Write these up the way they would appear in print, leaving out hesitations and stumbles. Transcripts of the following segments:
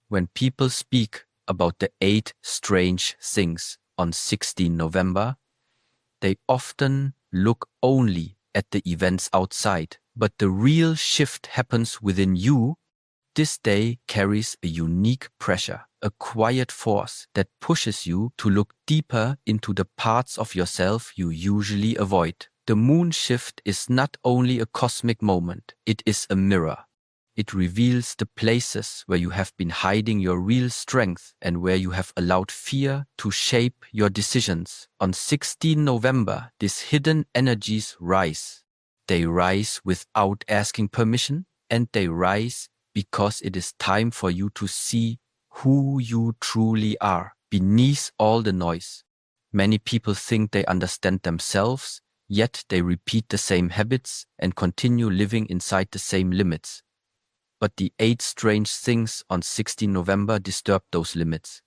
When people speak about the 8 strange things on 16 November, they often look only at the events outside, but the real shift happens within you. This day carries a unique pressure, a quiet force that pushes you to look deeper into the parts of yourself you usually avoid. The moon shift is not only a cosmic moment, it is a mirror. It reveals the places where you have been hiding your real strength and where you have allowed fear to shape your decisions. On 16 November, these hidden energies rise. They rise without asking permission, and they rise because it is time for you to see who you truly are beneath all the noise. Many people think they understand themselves, yet they repeat the same habits and continue living inside the same limits. But the 8 strange things on 16 November disturb those limits.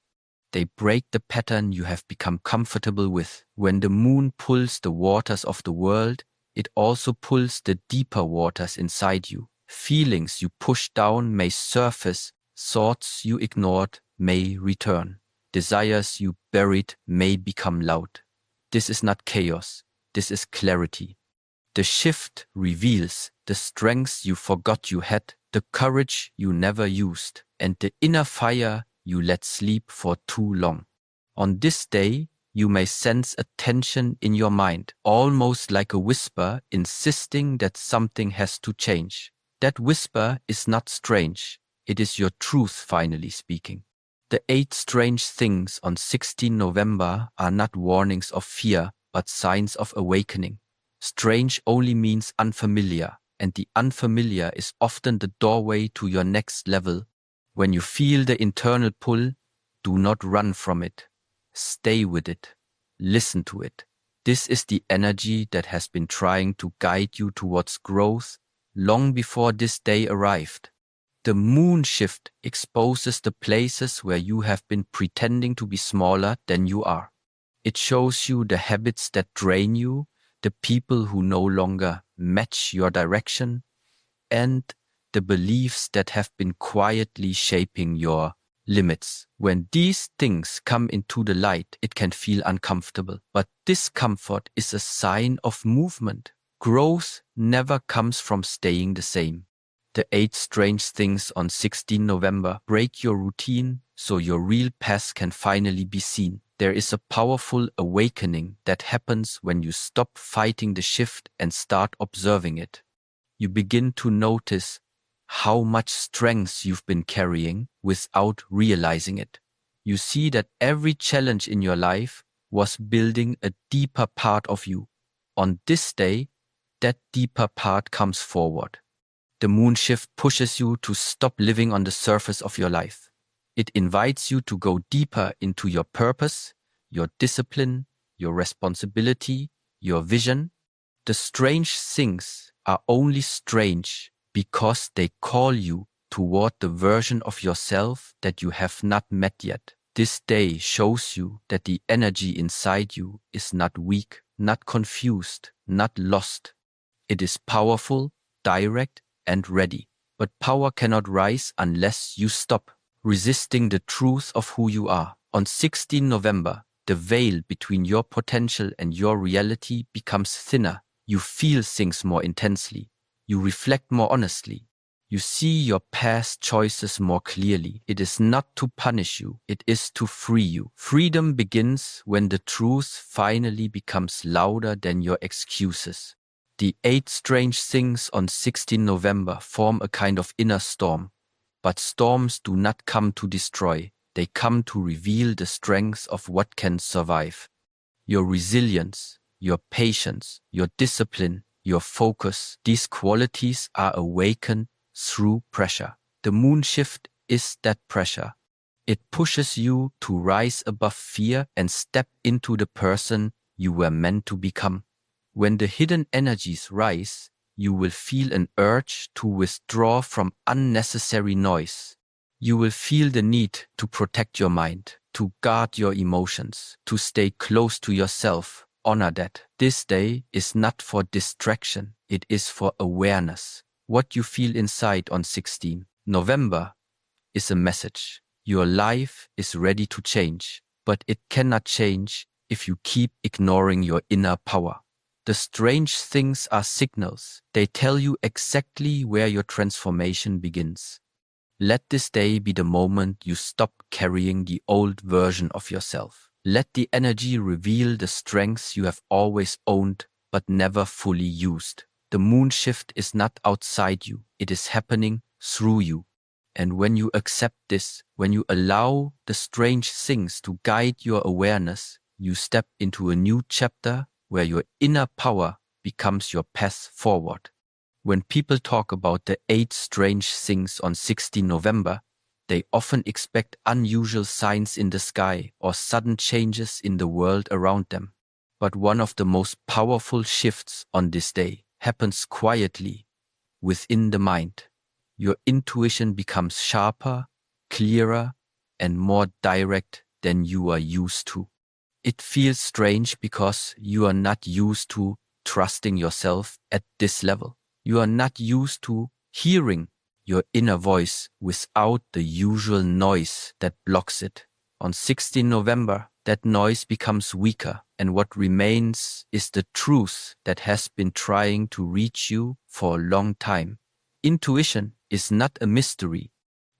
They break the pattern you have become comfortable with. When the moon pulls the waters of the world, it also pulls the deeper waters inside you. Feelings you pushed down may surface, thoughts you ignored may return. Desires you buried may become loud. This is not chaos, this is clarity. The shift reveals the strengths you forgot you had, the courage you never used, and the inner fire you let sleep for too long. On this day, you may sense a tension in your mind, almost like a whisper insisting that something has to change. That whisper is not strange, it is your truth finally speaking. The 8 strange things on 16 November are not warnings of fear, but signs of awakening. Strange only means unfamiliar, and the unfamiliar is often the doorway to your next level. When you feel the internal pull, do not run from it. Stay with it. Listen to it. This is the energy that has been trying to guide you towards growth long before this day arrived. The moon shift exposes the places where you have been pretending to be smaller than you are. It shows you the habits that drain you, the people who no longer match your direction, and the beliefs that have been quietly shaping your limits. When these things come into the light, it can feel uncomfortable, but discomfort is a sign of movement. Growth never comes from staying the same. The 8 strange things on 16 November break your routine so your real path can finally be seen. There is a powerful awakening that happens when you stop fighting the shift and start observing it. You begin to notice how much strength you've been carrying without realizing it. You see that every challenge in your life was building a deeper part of you. On this day, that deeper part comes forward. The moon shift pushes you to stop living on the surface of your life. It invites you to go deeper into your purpose, your discipline, your responsibility, your vision. The strange things are only strange because they call you toward the version of yourself that you have not met yet. This day shows you that the energy inside you is not weak, not confused, not lost. It is powerful, direct, and ready. But power cannot rise unless you stop resisting the truth of who you are. On 16 November, the veil between your potential and your reality becomes thinner. You feel things more intensely. You reflect more honestly. You see your past choices more clearly. It is not to punish you, it is to free you. Freedom begins when the truth finally becomes louder than your excuses. The 8 strange things on 16 November form a kind of inner storm. But storms do not come to destroy. They come to reveal the strength of what can survive. Your resilience, your patience, your discipline, your focus, these qualities are awakened through pressure. The moon shift is that pressure. It pushes you to rise above fear and step into the person you were meant to become. When the hidden energies rise, you will feel an urge to withdraw from unnecessary noise. You will feel the need to protect your mind, to guard your emotions, to stay close to yourself. Honor that. This day is not for distraction, it is for awareness. What you feel inside on 16 November is a message. Your life is ready to change, but it cannot change if you keep ignoring your inner power. The strange things are signals. They tell you exactly where your transformation begins. Let this day be the moment you stop carrying the old version of yourself. Let the energy reveal the strengths you have always owned but never fully used. The moon shift is not outside you, it is happening through you. And when you accept this, when you allow the strange things to guide your awareness, you step into a new chapter where your inner power becomes your path forward. When people talk about the 8 strange things on 16 November, they often expect unusual signs in the sky or sudden changes in the world around them. But one of the most powerful shifts on this day happens quietly within the mind. Your intuition becomes sharper, clearer, and more direct than you are used to. It feels strange because you are not used to trusting yourself at this level. You are not used to hearing your inner voice without the usual noise that blocks it. On 16 November, that noise becomes weaker, and what remains is the truth that has been trying to reach you for a long time. Intuition is not a mystery.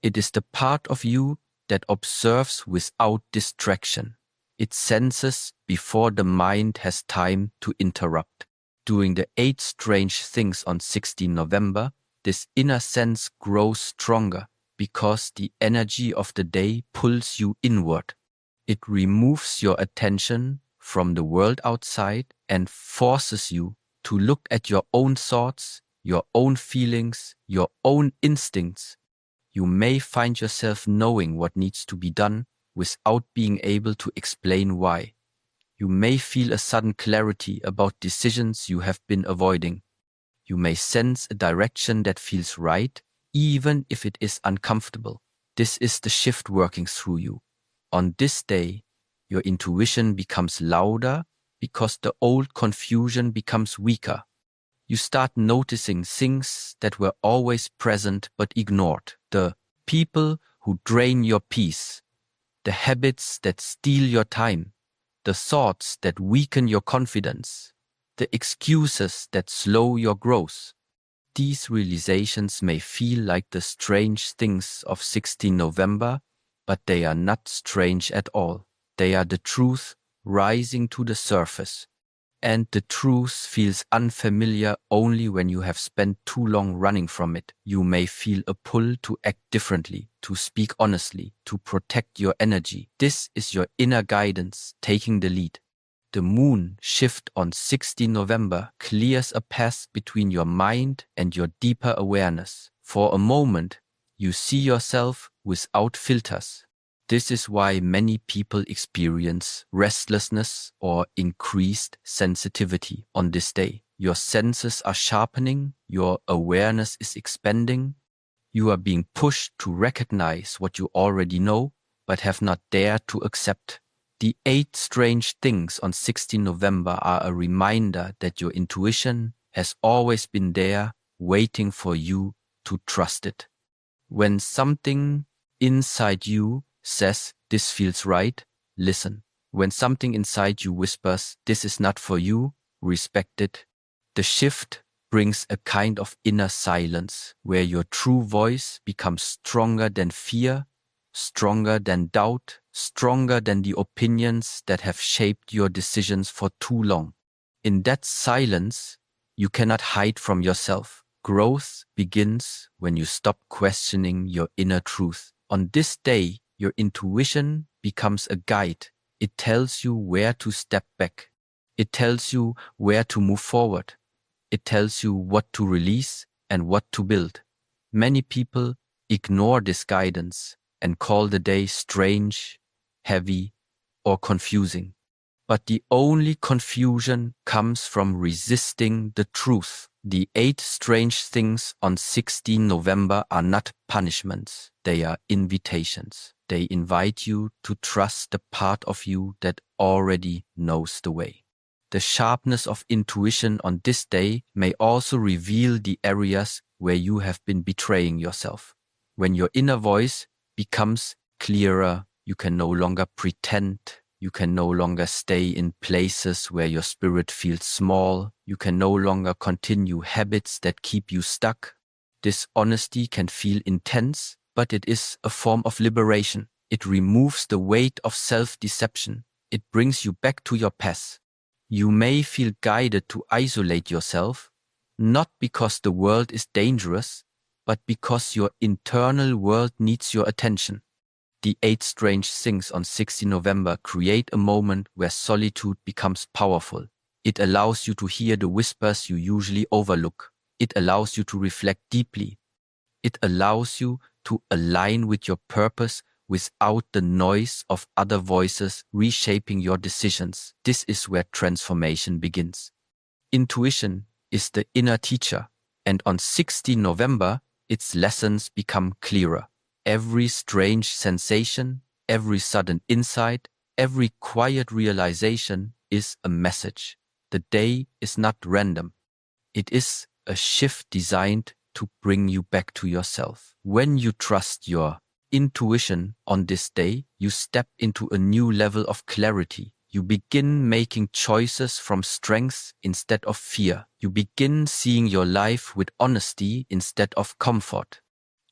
It is the part of you that observes without distraction. It senses before the mind has time to interrupt. During the 8 strange things on 16 November, this inner sense grows stronger because the energy of the day pulls you inward. It removes your attention from the world outside and forces you to look at your own thoughts, your own feelings, your own instincts. You may find yourself knowing what needs to be done without being able to explain why. You may feel a sudden clarity about decisions you have been avoiding. You may sense a direction that feels right, even if it is uncomfortable. This is the shift working through you. On this day, your intuition becomes louder because the old confusion becomes weaker. You start noticing things that were always present but ignored. The people who drain your peace, the habits that steal your time, the thoughts that weaken your confidence, the excuses that slow your growth. These realizations may feel like the strange things of 16 November, but they are not strange at all. They are the truth rising to the surface. And the truth feels unfamiliar only when you have spent too long running from it. You may feel a pull to act differently, to speak honestly, to protect your energy. This is your inner guidance taking the lead. The moon shift on 16 November clears a path between your mind and your deeper awareness. For a moment, you see yourself without filters. This is why many people experience restlessness or increased sensitivity on this day. Your senses are sharpening, your awareness is expanding. You are being pushed to recognize what you already know, but have not dared to accept. The 8 strange things on 16 November are a reminder that your intuition has always been there, waiting for you to trust it. When something inside you says, "This feels right," listen. When something inside you whispers, "This is not for you," respect it. The shift brings a kind of inner silence where your true voice becomes stronger than fear, stronger than doubt, stronger than the opinions that have shaped your decisions for too long. In that silence, you cannot hide from yourself. Growth begins when you stop questioning your inner truth. On this day, your intuition becomes a guide. It tells you where to step back. It tells you where to move forward. It tells you what to release and what to build. Many people ignore this guidance and call the day strange, heavy, or confusing. But the only confusion comes from resisting the truth. The 8 strange things on 16 November are not punishments. They are invitations. They invite you to trust the part of you that already knows the way. The sharpness of intuition on this day may also reveal the areas where you have been betraying yourself. When your inner voice becomes clearer. You can no longer pretend. You can no longer stay in places where your spirit feels small. You can no longer continue habits that keep you stuck. This honesty can feel intense, but it is a form of liberation. It removes the weight of self-deception. It brings you back to your path. You may feel guided to isolate yourself, not because the world is dangerous, but because your internal world needs your attention. The 8 strange things on 16 November create a moment where solitude becomes powerful. It allows you to hear the whispers you usually overlook. It allows you to reflect deeply. It allows you to align with your purpose without the noise of other voices reshaping your decisions. This is where transformation begins. Intuition is the inner teacher, and on 16 November, its lessons become clearer. Every strange sensation, every sudden insight, every quiet realization is a message. The day is not random. It is a shift designed to bring you back to yourself. When you trust your intuition on this day, you step into a new level of clarity. You begin making choices from strength instead of fear. You begin seeing your life with honesty instead of comfort.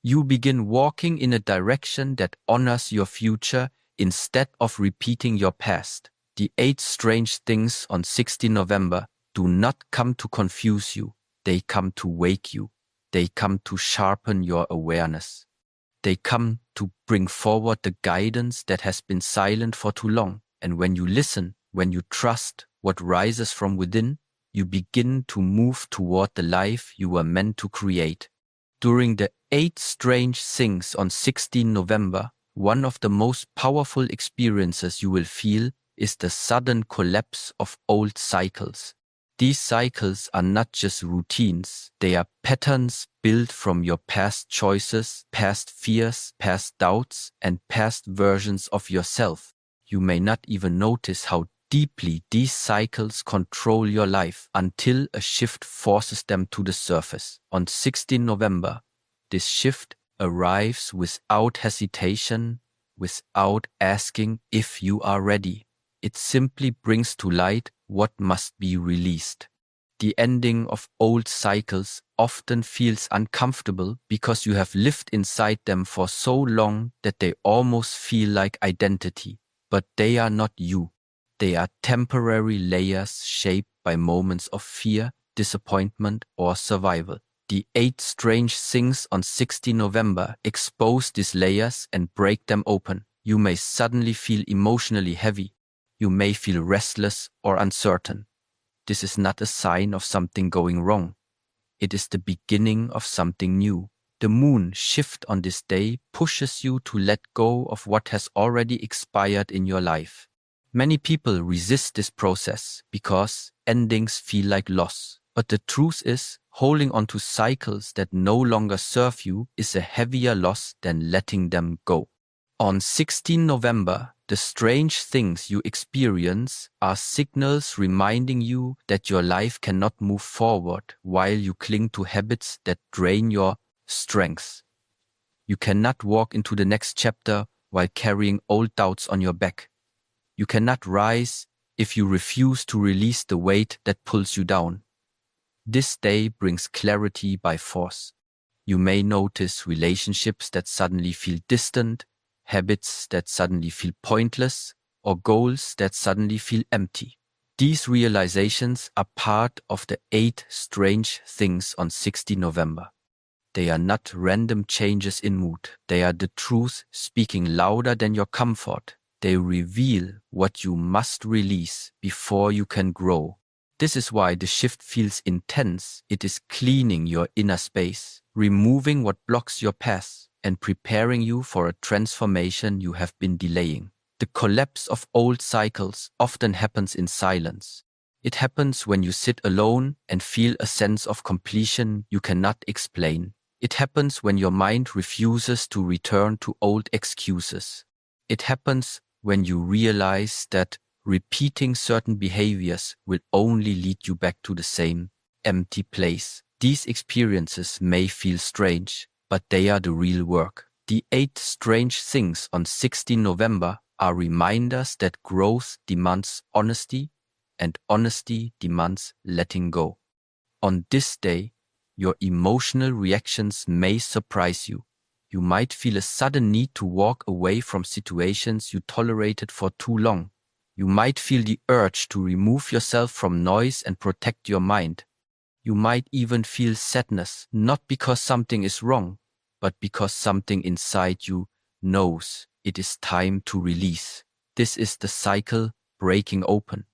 You begin walking in a direction that honors your future instead of repeating your past. The 8 strange things on 16 November do not come to confuse you. They come to wake you. They come to sharpen your awareness. They come to bring forward the guidance that has been silent for too long. And when you listen, when you trust what rises from within, you begin to move toward the life you were meant to create. During the 8 strange things on 16 November, one of the most powerful experiences you will feel is the sudden collapse of old cycles. These cycles are not just routines, they are patterns built from your past choices, past fears, past doubts, and past versions of yourself. You may not even notice how deeply these cycles control your life until a shift forces them to the surface. On 16 November, this shift arrives without hesitation, without asking if you are ready. It simply brings to light what must be released. The ending of old cycles often feels uncomfortable because you have lived inside them for so long that they almost feel like identity. But they are not you. They are temporary layers shaped by moments of fear, disappointment, or survival. The 8 strange things on 16 November expose these layers and break them open. You may suddenly feel emotionally heavy. You may feel restless or uncertain. This is not a sign of something going wrong. It is the beginning of something new. The moon shift on this day pushes you to let go of what has already expired in your life. Many people resist this process because endings feel like loss. But the truth is, holding on to cycles that no longer serve you is a heavier loss than letting them go. On 16 November, the strange things you experience are signals reminding you that your life cannot move forward while you cling to habits that drain your strength. You cannot walk into the next chapter while carrying old doubts on your back. You cannot rise if you refuse to release the weight that pulls you down. This day brings clarity by force. You may notice relationships that suddenly feel distant, habits that suddenly feel pointless, or goals that suddenly feel empty. These realizations are part of the 8 strange things on 16 November. They are not random changes in mood. They are the truth speaking louder than your comfort. They reveal what you must release before you can grow. This is why the shift feels intense. It is cleaning your inner space, removing what blocks your path, and preparing you for a transformation you have been delaying. The collapse of old cycles often happens in silence. It happens when you sit alone and feel a sense of completion you cannot explain. It happens when your mind refuses to return to old excuses. It happens when you realize that repeating certain behaviors will only lead you back to the same empty place. These experiences may feel strange, but they are the real work. The 8 strange things on 16 November are reminders that growth demands honesty, and honesty demands letting go. On this day, your emotional reactions may surprise you. You might feel a sudden need to walk away from situations you tolerated for too long. You might feel the urge to remove yourself from noise and protect your mind. You might even feel sadness, not because something is wrong, but because something inside you knows it is time to release. This is the cycle breaking open.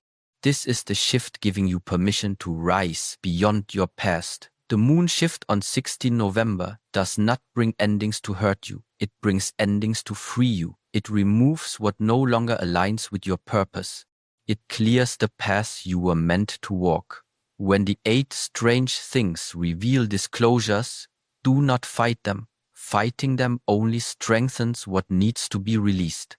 This is the shift giving you permission to rise beyond your past. The moon shift on 16 November does not bring endings to hurt you. It brings endings to free you. It removes what no longer aligns with your purpose. It clears the path you were meant to walk. When the 8 strange things reveal disclosures, do not fight them. Fighting them only strengthens what needs to be released.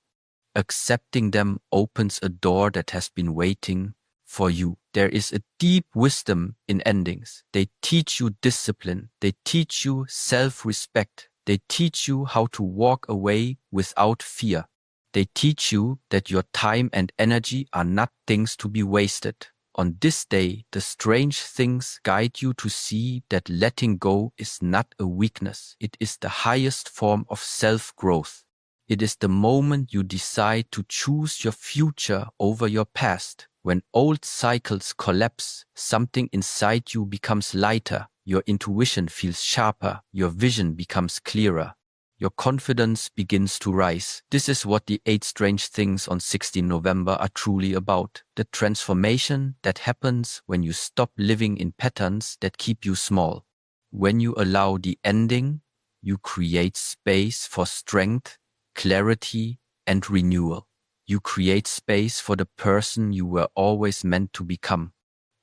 Accepting them opens a door that has been waiting for you. There is a deep wisdom in endings. They teach you discipline. They teach you self-respect. They teach you how to walk away without fear. They teach you that your time and energy are not things to be wasted. On this day, the strange things guide you to see that letting go is not a weakness. It is the highest form of self-growth. It is the moment you decide to choose your future over your past. When old cycles collapse, something inside you becomes lighter, your intuition feels sharper, your vision becomes clearer. Your confidence begins to rise. This is what the 8 strange things on 16 November are truly about. The transformation that happens when you stop living in patterns that keep you small. When you allow the ending, you create space for strength, clarity, and renewal. You create space for the person you were always meant to become.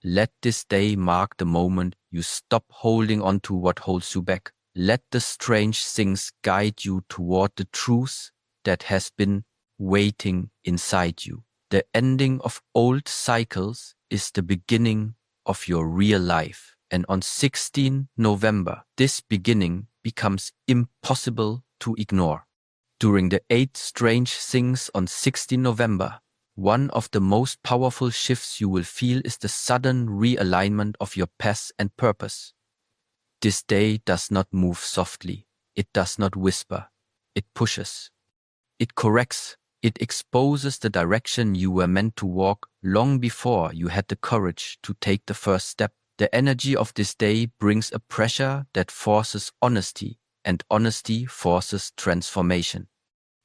Let this day mark the moment you stop holding on to what holds you back. Let the strange things guide you toward the truth that has been waiting inside you. The ending of old cycles is the beginning of your real life. And on 16 November, this beginning becomes impossible to ignore. During the 8 strange things on 16 November, one of the most powerful shifts you will feel is the sudden realignment of your path and purpose. This day does not move softly. It does not whisper. It pushes. It corrects. It exposes the direction you were meant to walk long before you had the courage to take the first step. The energy of this day brings a pressure that forces honesty, and honesty forces transformation.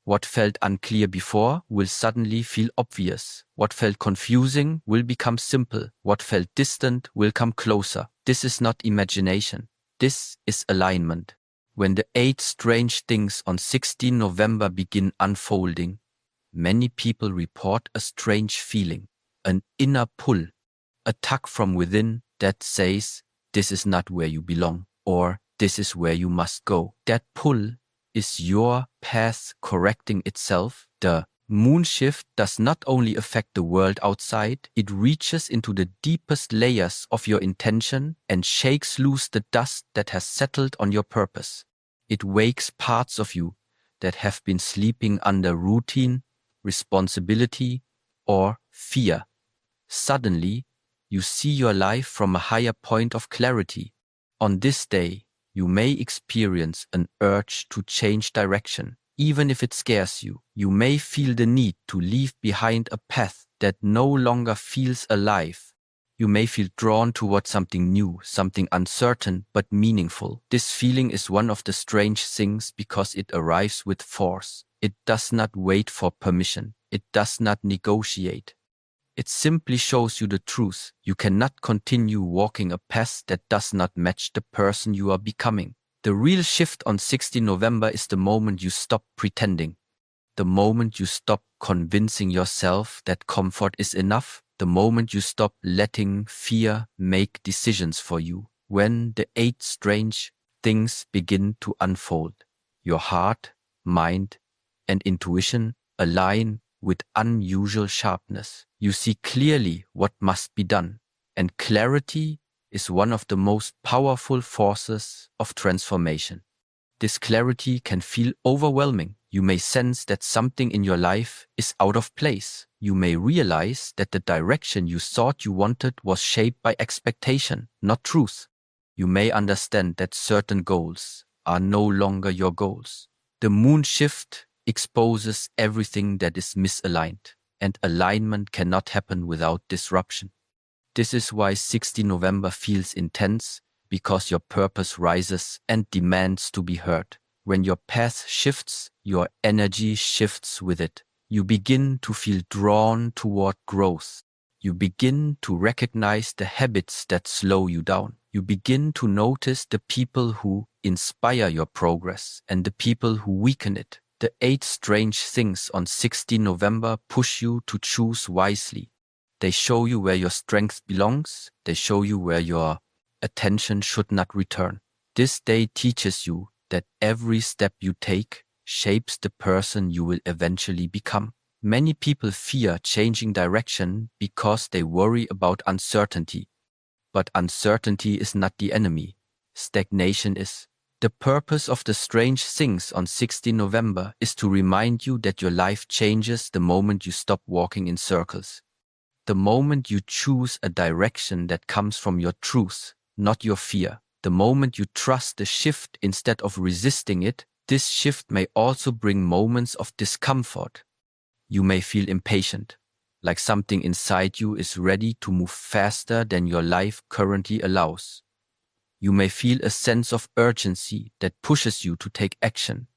What felt unclear before will suddenly feel obvious. What felt confusing will become simple. What felt distant will come closer. This is not imagination. This is alignment. When the 8 strange things on 16 November begin unfolding, many people report a strange feeling, an inner pull, a tug from within that says, "This is not where you belong," or "This is where you must go." That pull is your path correcting itself. The moon shift does not only affect the world outside, it reaches into the deepest layers of your intention and shakes loose the dust that has settled on your purpose. It wakes parts of you that have been sleeping under routine, responsibility, or fear. Suddenly, you see your life from a higher point of clarity. On this day, you may experience an urge to change direction. Even if it scares you, you may feel the need to leave behind a path that no longer feels alive. You may feel drawn toward something new, something uncertain but meaningful. This feeling is one of the strange things because it arrives with force. It does not wait for permission. It does not negotiate. It simply shows you the truth. You cannot continue walking a path that does not match the person you are becoming. The real shift on 16 November is the moment you stop pretending. The moment you stop convincing yourself that comfort is enough. The moment you stop letting fear make decisions for you. When the 8 strange things begin to unfold, your heart, mind, and intuition align with unusual sharpness. You see clearly what must be done, and clarity is one of the most powerful forces of transformation. This clarity can feel overwhelming. You may sense that something in your life is out of place. You may realize that the direction you thought you wanted was shaped by expectation, not truth. You may understand that certain goals are no longer your goals. The moon shift exposes everything that is misaligned, and alignment cannot happen without disruption. This is why 16 November feels intense, because your purpose rises and demands to be heard. When your path shifts, your energy shifts with it. You begin to feel drawn toward growth. You begin to recognize the habits that slow you down. You begin to notice the people who inspire your progress and the people who weaken it. The 8 strange things on 16 November push you to choose wisely. They show you where your strength belongs. They show you where your attention should not return. This day teaches you that every step you take shapes the person you will eventually become. Many people fear changing direction because they worry about uncertainty. But uncertainty is not the enemy. Stagnation is. The purpose of the strange things on 16 November is to remind you that your life changes the moment you stop walking in circles. The moment you choose a direction that comes from your truth, not your fear. The moment you trust the shift instead of resisting it, this shift may also bring moments of discomfort. You may feel impatient, like something inside you is ready to move faster than your life currently allows. You may feel a sense of urgency that pushes you to take action.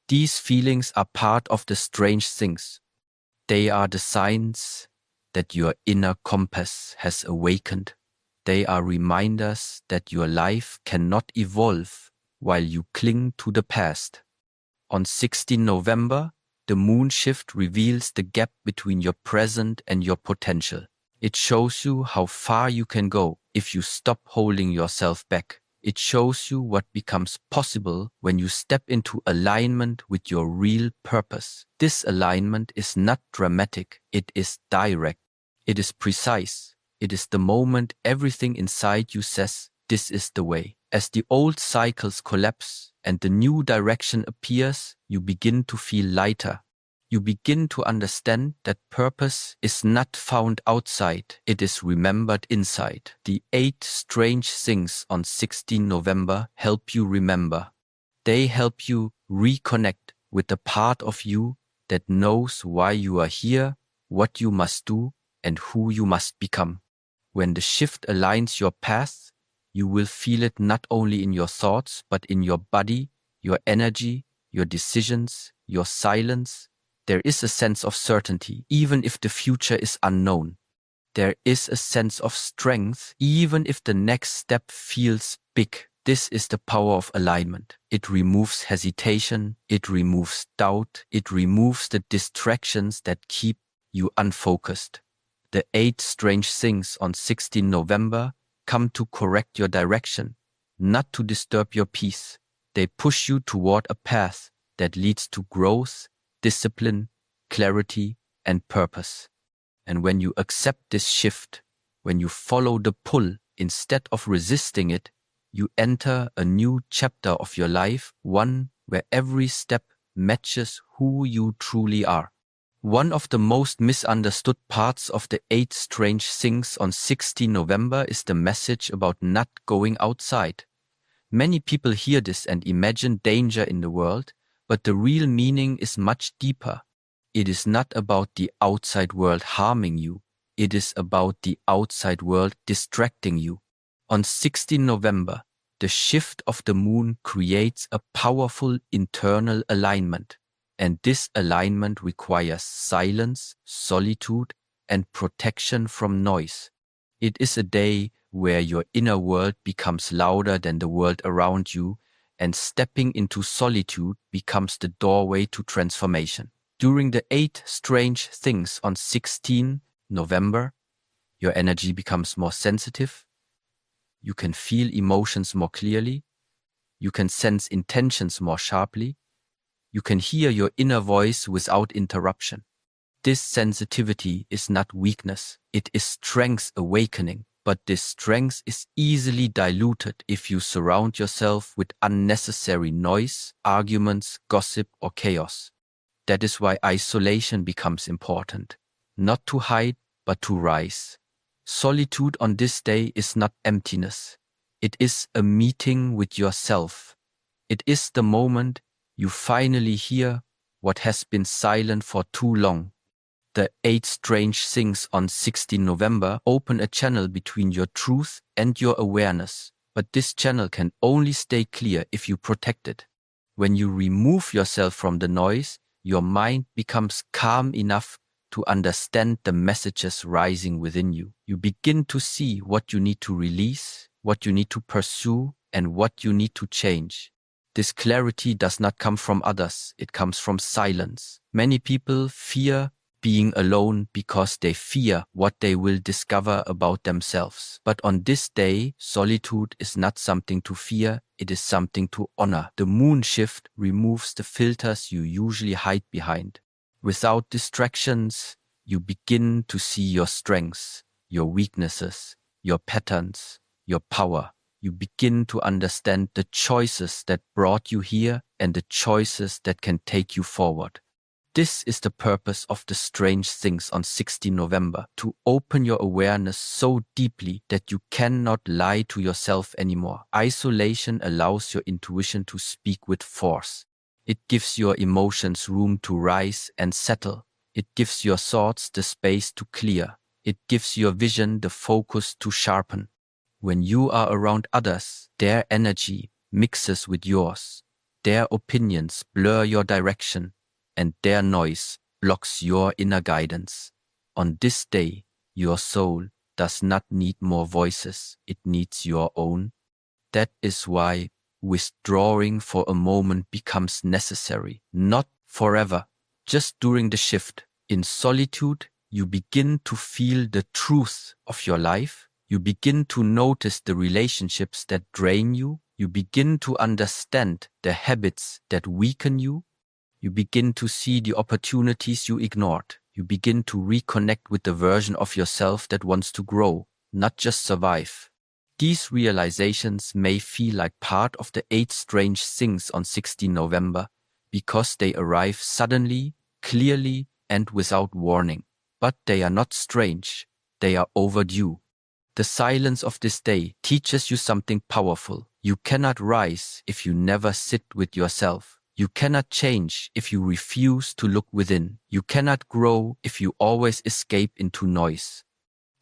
These feelings are part of the strange things. They are the signs that your inner compass has awakened. They are reminders that your life cannot evolve while you cling to the past. On 16 November, the moon shift reveals the gap between your present and your potential. It shows you how far you can go if you stop holding yourself back. It shows you what becomes possible when you step into alignment with your real purpose. This alignment is not dramatic, it is direct. It is precise. It is the moment everything inside you says, this is the way. As the old cycles collapse and the new direction appears, you begin to feel lighter. You begin to understand that purpose is not found outside, it is remembered inside. The 8 strange things on 16 November help you remember. They help you reconnect with the part of you that knows why you are here, what you must do, and who you must become. When the shift aligns your path, you will feel it not only in your thoughts, but in your body, your energy, your decisions, your silence. There is a sense of certainty, even if the future is unknown. There is a sense of strength, even if the next step feels big. This is the power of alignment. It removes hesitation, it removes doubt, it removes the distractions that keep you unfocused. The 8 strange things on 16 November come to correct your direction, not to disturb your peace. They push you toward a path that leads to growth, discipline, clarity, and purpose. And when you accept this shift, when you follow the pull instead of resisting it, you enter a new chapter of your life, one where every step matches who you truly are. One of the most misunderstood parts of the 8 strange things on 16 November is the message about not going outside. Many people hear this and imagine danger in the world, but the real meaning is much deeper. It is not about the outside world harming you. It is about the outside world distracting you. On 16 November, the shift of the moon creates a powerful internal alignment. And this alignment requires silence, solitude, and protection from noise. It is a day where your inner world becomes louder than the world around you, and stepping into solitude becomes the doorway to transformation. During the 8 strange things on 16 November, your energy becomes more sensitive. You can feel emotions more clearly. You can sense intentions more sharply. You can hear your inner voice without interruption. This sensitivity is not weakness, it is strength awakening. But this strength is easily diluted if you surround yourself with unnecessary noise, arguments, gossip, or chaos. That is why isolation becomes important. Not to hide, but to rise. Solitude on this day is not emptiness. It is a meeting with yourself. It is the moment you finally hear what has been silent for too long. The 8 Strange Things on 16 November open a channel between your truth and your awareness, but this channel can only stay clear if you protect it. When you remove yourself from the noise, your mind becomes calm enough to understand the messages rising within you. You begin to see what you need to release, what you need to pursue, and what you need to change. This clarity does not come from others, it comes from silence. Many people fear being alone because they fear what they will discover about themselves. But on this day, solitude is not something to fear, it is something to honor. The moon shift removes the filters you usually hide behind. Without distractions, you begin to see your strengths, your weaknesses, your patterns, your power. You begin to understand the choices that brought you here and the choices that can take you forward. This is the purpose of the Strange Things on 16 November, to open your awareness so deeply that you cannot lie to yourself anymore. Isolation allows your intuition to speak with force. It gives your emotions room to rise and settle. It gives your thoughts the space to clear. It gives your vision the focus to sharpen. When you are around others, their energy mixes with yours. Their opinions blur your direction, and their noise blocks your inner guidance. On this day, your soul does not need more voices, it needs your own. That is why withdrawing for a moment becomes necessary, not forever, just during the shift. In solitude, you begin to feel the truth of your life. You begin to notice the relationships that drain you. You begin to understand the habits that weaken you. You begin to see the opportunities you ignored. You begin to reconnect with the version of yourself that wants to grow, not just survive. These realizations may feel like part of the 8 Strange Things on 16 November because they arrive suddenly, clearly, and without warning. But they are not strange. They are overdue. The silence of this day teaches you something powerful. You cannot rise if you never sit with yourself. You cannot change if you refuse to look within. You cannot grow if you always escape into noise.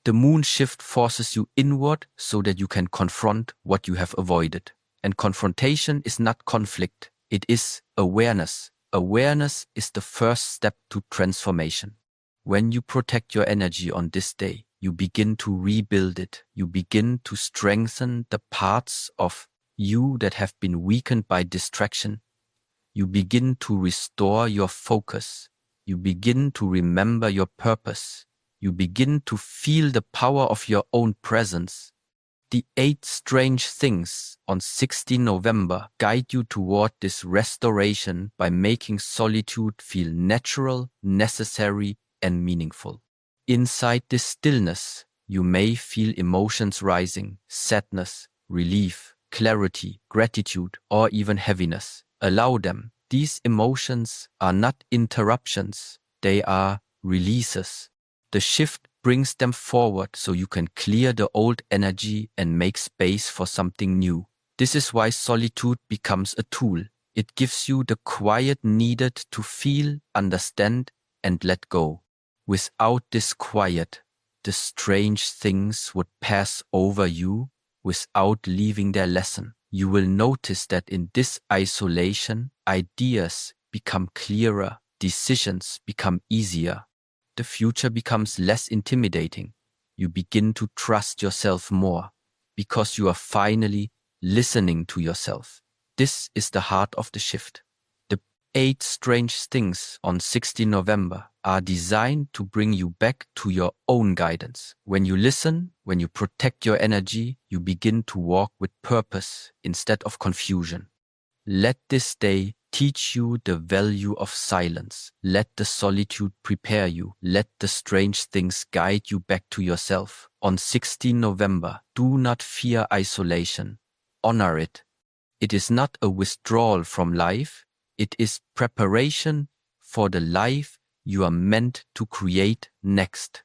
The moon shift forces you inward so that you can confront what you have avoided. And confrontation is not conflict, it is awareness. Awareness is the first step to transformation. When you protect your energy on this day, you begin to rebuild it. You begin to strengthen the parts of you that have been weakened by distraction. You begin to restore your focus. You begin to remember your purpose. You begin to feel the power of your own presence. The 8 Strange Things on 16 November guide you toward this restoration by making solitude feel natural, necessary, and meaningful. Inside this stillness, you may feel emotions rising, sadness, relief, clarity, gratitude, or even heaviness. Allow them. These emotions are not interruptions, they are releases. The shift brings them forward so you can clear the old energy and make space for something new. This is why solitude becomes a tool. It gives you the quiet needed to feel, understand, and let go. Without this quiet, the strange things would pass over you without leaving their lesson. You will notice that in this isolation, ideas become clearer, decisions become easier. The future becomes less intimidating. You begin to trust yourself more because you are finally listening to yourself. This is the heart of the shift. The 8 Strange Things on 16 November are designed to bring you back to your own guidance. When you listen, when you protect your energy, you begin to walk with purpose instead of confusion. Let this day teach you the value of silence. Let the solitude prepare you. Let the strange things guide you back to yourself. on 16 November. Do not fear isolation. Honor it. It is not a withdrawal from life. It is preparation for the life you are meant to create next.